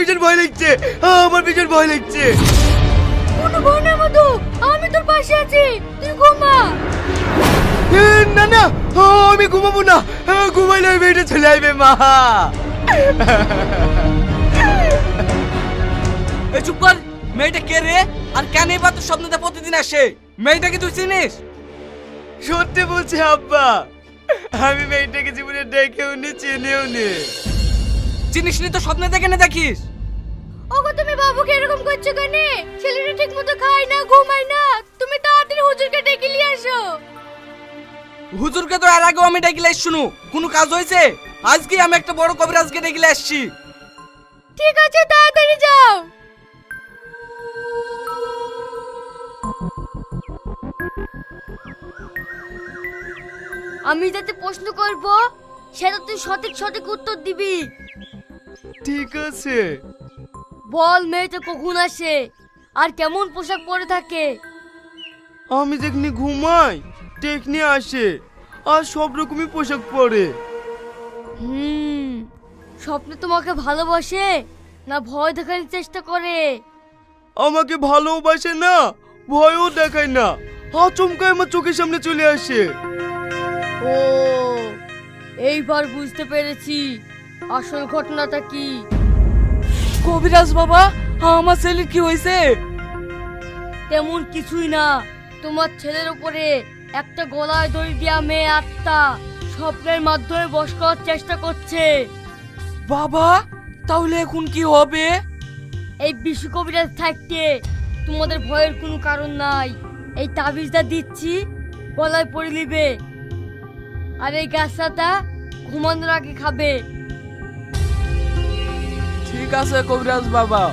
ভীষণ ভয় লাগছে, আমার ভীষণ ভয় লাগছে। কোনো ভয় নেই মধু, আমি তোর পাশে আছি, তুই ঘুমা। না না, আমি ঘুমাবো না, ঘুমাইলে ওই মেয়েটা চলে আসবে মা। এই চুপ কর। মেয়েটা কে রে? আর কেন এবার তোর স্বপ্নতে প্রতিদিন আসে? মেয়েটাকে তুই চিনিস? সত্যি বলছি আব্বা, আমি মেয়েটাকে জীবনে দেখেও নি, চিনেও নি। চিনিস নি তো স্বপ্নে দেখে না দেখিস? ওগো তুমি বাবুকে এরকম করছো কেন? ছেলেটা ঠিক মতো খায় না, ঘুমায় না। তুমি তাড়াতাড়ি হুজুরকে ডেকে নিয়ে আসো। হুজুরকে তো এর আগেও আমি ডেকে শুনু, কোনো কাজ হয়েছে? আজকে আমি একটা বড় কবিরাজকে ডেকে আসছি। ঠিক আছে, তাড়াতাড়ি যাও। আমি যাতে প্রশ্ন করব সেটা তুই সঠিক সঠিক উত্তর দিবি। ঠিক আছে। বল, মেয়েটা কখন আসে আর কেমন পোশাক পরে থাকে? আমি যেখানে ঘুমাই টেকনি আসে, আর সব রকমই পোশাক পরে। স্বপ্নে তোমাকে ভালোবাসে না ভয় দেখানোর চেষ্টা করে? আমাকে ভালোবাসে না, ভয়ও দেখায় না, আচমকায় আমার চোখের সামনে চলে আসে। ও, এইবার বুঝতে পেরেছি আসল ঘটনাটা কি। কবিরাজ বাবা, আমার ছেলের কি হয়েছে? তেমন কিছুই না, তোমার ছেলের উপরে একটা গলায় দড়ি দেয়া মেয়ে আত্মা স্বপ্নের মাধ্যমে বশ করার চেষ্টা করছে। বাবা, তাহলে এখন কি হবে? এই বিশ্ব কবিরাজ থাকতে তোমাদের ভয়ের কোনো কারণ নাই। এই তাবিজটা দিচ্ছি, গলায় পরে নিবে, আর এই গাছটা ঘুমানোর আগে খাবে। ঠিক আছে কবিরাজ বাবা।